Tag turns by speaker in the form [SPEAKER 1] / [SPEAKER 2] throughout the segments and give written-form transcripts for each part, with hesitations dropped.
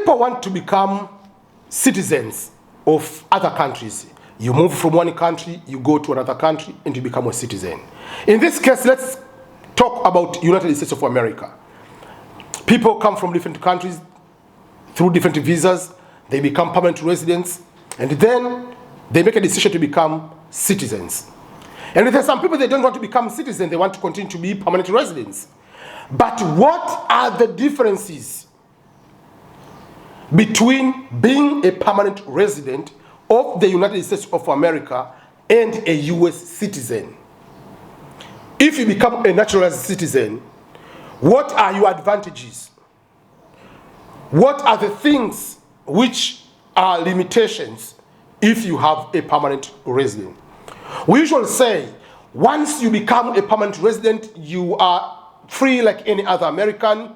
[SPEAKER 1] people want to become citizens of other countries. You move from one country, you go to another country, and you become a citizen. In this case, let's talk about United States of America. People come from different countries through different visas. They become permanent residents, and then they make a decision to become citizens. And there's some people, they don't want to become citizens, they want to continue to be permanent residents. But what are the differences between being a permanent resident of the United States of America and a US citizen? If you become a naturalized citizen, what are your advantages? What are the things which are limitations if you have a permanent resident? We usually say, once you become a permanent resident, you are free like any other American.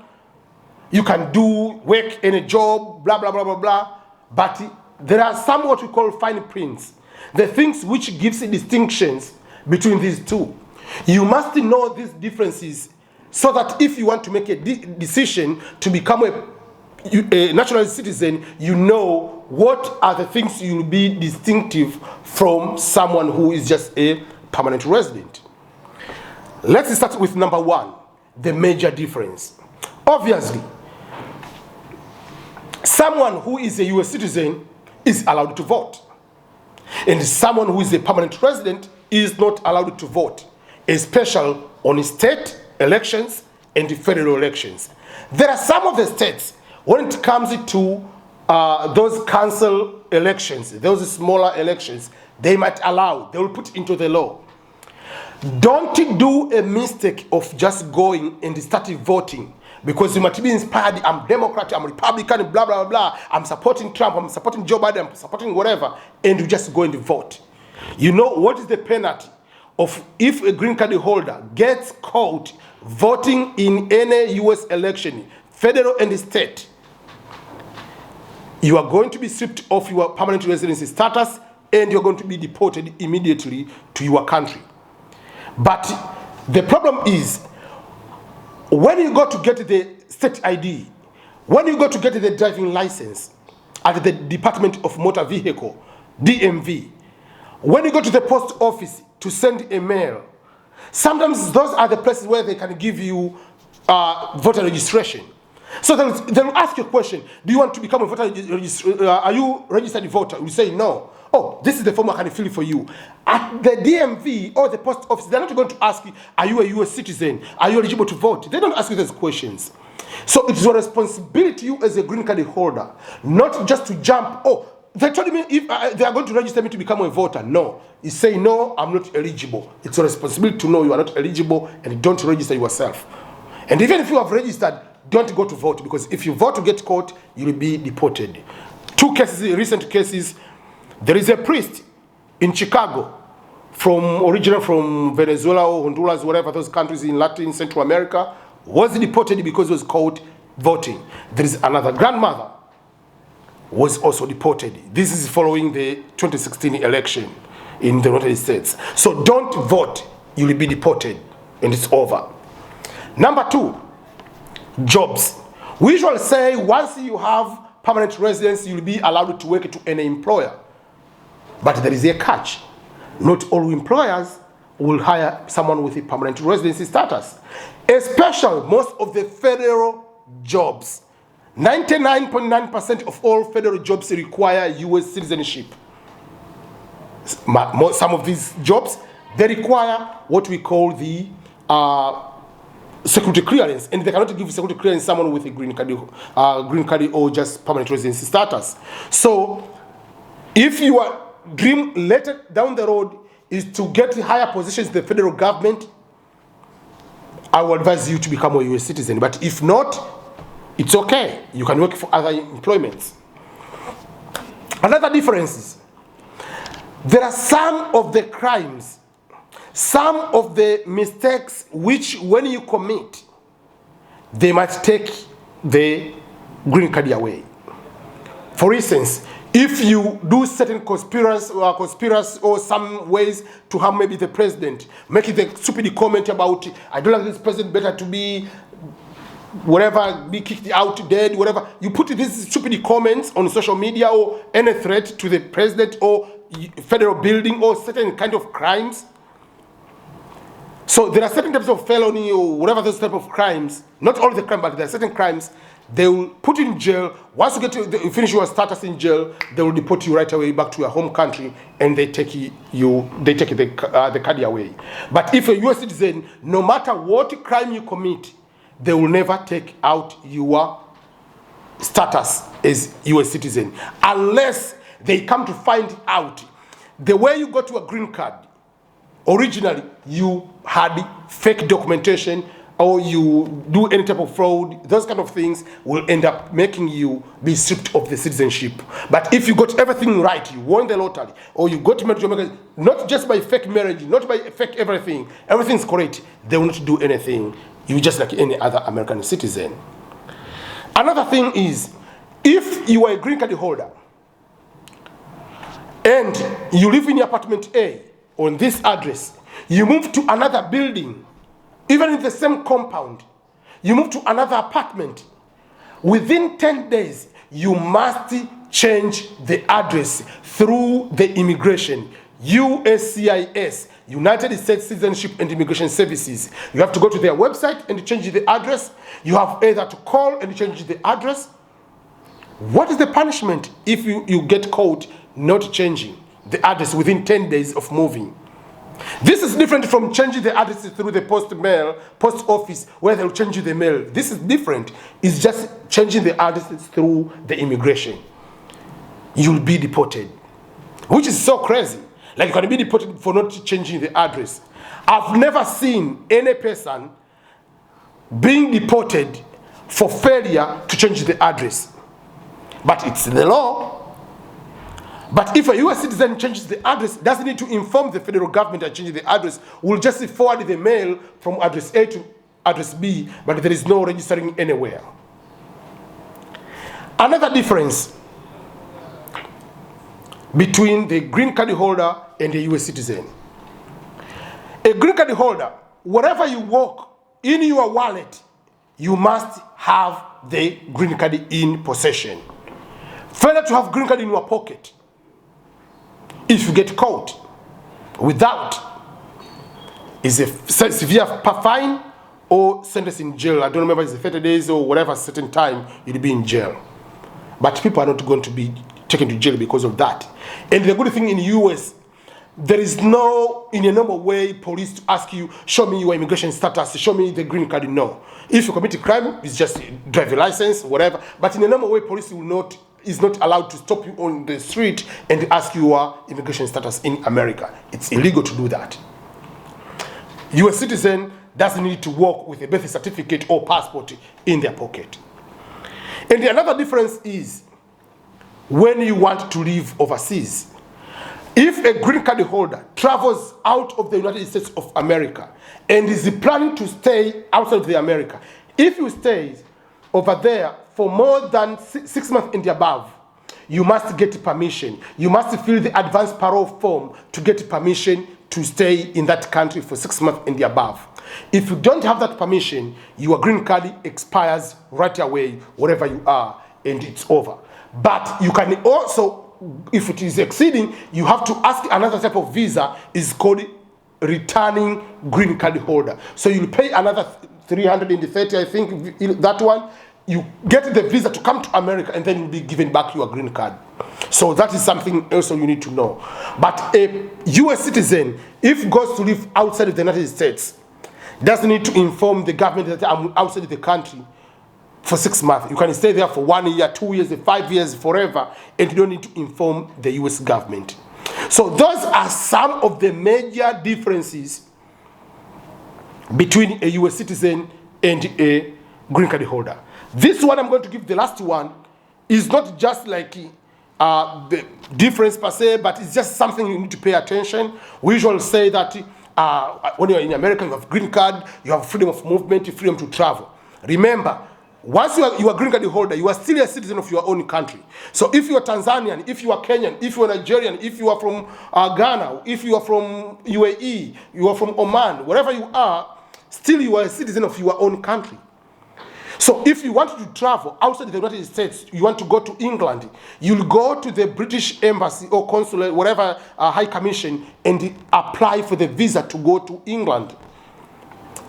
[SPEAKER 1] You can do work in a job, blah, blah, blah, blah, blah. But there are some what we call fine prints, the things which gives distinctions between these two. You must know these differences so that if you want to make a decision to become a naturalized citizen, you know what are the things you will be distinctive from someone who is just a permanent resident. Let's start with number one, the major difference. Obviously, someone who is a US citizen is allowed to vote, and someone who is a permanent resident is not allowed to vote, especially on state elections and federal elections. There are some of the states, when it comes to those council elections, those smaller elections, they might allow, they will put into the law. Don't do a mistake of just going and starting voting because you might be inspired, I'm Democrat, I'm Republican, blah, blah, blah, I'm supporting Trump, I'm supporting Joe Biden, I'm supporting whatever, and you just go and vote. You know what is the penalty of if a green card holder gets caught voting in any US election, federal and state? You are going to be stripped of your permanent residency status and you're going to be deported immediately to your country. But the problem is, when you go to get the state ID, when you go to get the driving license at the Department of Motor Vehicle, DMV, when you go to the post office to send a mail, sometimes those are the places where they can give you voter registration. So they'll ask you a question, do you want to become a voter are you registered voter? You say no. Oh, this is the form I can fill for you. At the DMV or the post office, they're not going to ask you, are you a US citizen? Are you eligible to vote? They don't ask you those questions. So it's your responsibility, you as a green card holder, not just to jump, oh, they told me if they are going to register me to become a voter. No. You say, no, I'm not eligible. It's your responsibility to know you are not eligible and don't register yourself. And even if you have registered, don't go to vote, because if you vote to get caught, you'll be deported. Two cases, recent cases. There is a priest in Chicago, originally from Venezuela or Honduras, whatever those countries in Latin, Central America, was deported because he was caught voting. There is another grandmother was also deported. This is following the 2016 election in the United States. So don't vote, you'll be deported, and it's over. Number two, jobs. We usually say once you have permanent residence, you'll be allowed to work to any employer. But there is a catch. Not all employers will hire someone with a permanent residency status. Especially most of the federal jobs. 99.9% of all federal jobs require US citizenship. Some of these jobs, they require what we call the security clearance, and they cannot give security clearance someone with a green card or just permanent residency status. So, if your dream later down the road is to get higher positions in the federal government, I will advise you to become a US citizen. But if not, it's okay. You can work for other employments. Another difference is, there are some of the crimes, some of the mistakes which when you commit, they might take the green card away. For instance, if you do certain conspiracy or some ways to harm maybe the president, making the stupid comment about, I don't like this president, better to be whatever, be kicked out, dead, whatever. You put these stupid comments on social media or any threat to the president or federal building or certain kind of crimes. So there are certain types of felony or whatever those type of crimes, not all the crime, but there are certain crimes, they will put you in jail. Once you get to finish your status in jail, they will deport you right away back to your home country, and they take the card away. But if a U.S. citizen, no matter what crime you commit, they will never take out your status as U.S. citizen unless they come to find out the way you got your green card. Originally, you had fake documentation or you do any type of fraud. Those kind of things will end up making you be stripped of the citizenship. But if you got everything right, you won the lottery, or you got married to America, not just by fake marriage, not by fake everything, everything's correct, they will not do anything. You just like any other American citizen. Another thing is, if you are a green card holder and you live in apartment A on this address, you move to another building, even in the same compound, you move to another apartment, within 10 days, you must change the address through the immigration, USCIS, United States Citizenship and Immigration Services. You have to go to their website and change the address. You have either to call and change the address. What is the punishment if you get caught not changing the address within 10 days of moving? This is different from changing the address through the post office, where they'll change you the mail. This is different. It's just changing the address through the immigration. You'll be deported, which is so crazy. Like, you can be deported for not changing the address. I've never seen any person being deported for failure to change the address. But it's the law. But if a U.S. citizen changes the address, doesn't need to inform the federal government and change the address. We'll just forward the mail from address A to address B, but there is no registering anywhere. Another difference between the green card holder and a U.S. citizen. A green card holder, wherever you walk, in your wallet, you must have the green card in possession. Failure to have green card in your pocket, if you get caught without, is a severe fine or sentence in jail. I don't remember, it's 30 days or whatever certain time you'll be in jail. But people are not going to be taken to jail because of that. And the good thing in the US, there is no, in a normal way, police to ask you, show me your immigration status, show me the green card. No. If you commit a crime, it's just driver license, whatever. But in a normal way, police is not allowed to stop you on the street and ask you your immigration status in America. It's illegal to do that. US citizen doesn't need to walk with a birth certificate or passport in their pocket. And another difference is when you want to live overseas. If a green card holder travels out of the United States of America and is planning to stay outside of the America, if you stay over there for more than 6 months and above, you must get permission. You must fill the advance parole form to get permission to stay in that country for 6 months and above. If you don't have that permission, your green card expires right away, wherever you are, and it's over. But you can also, if it is exceeding, you have to ask another type of visa. Is called returning green card holder. So you'll pay another $330, I think, that one. You get the visa to come to America, and then you'll be given back your green card. So that is something else you need to know. But a U.S. citizen, if goes to live outside of the United States, doesn't need to inform the government that I'm outside of the country for 6 months. You can stay there for 1 year, 2 years, 5 years, forever, and you don't need to inform the U.S. government. So those are some of the major differences between a U.S. citizen and a green card holder. This one I'm going to give, the last one, is not just like the difference per se, but it's just something you need to pay attention. We usually say that when you're in America, you have green card, you have freedom of movement, freedom to travel. Remember, once you are a green card holder, you are still a citizen of your own country. So if you are Tanzanian, if you are Kenyan, if you are Nigerian, if you are from Ghana, if you are from UAE, you are from Oman, wherever you are, still you are a citizen of your own country. So if you want to travel outside the United States, you want to go to England, you'll go to the British Embassy or consulate, whatever High Commission, and apply for the visa to go to England.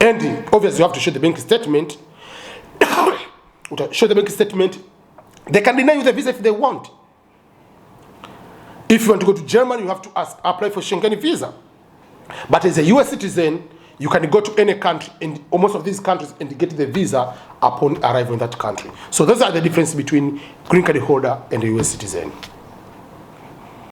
[SPEAKER 1] And obviously you have to show the bank statement. Show the bank statement. They can deny you the visa if they want. If you want to go to Germany, you have to apply for Schengen visa. But as a US citizen, you can go to any country, and most of these countries, and get the visa upon arrival in that country. So those are the difference between green card holder and a US citizen.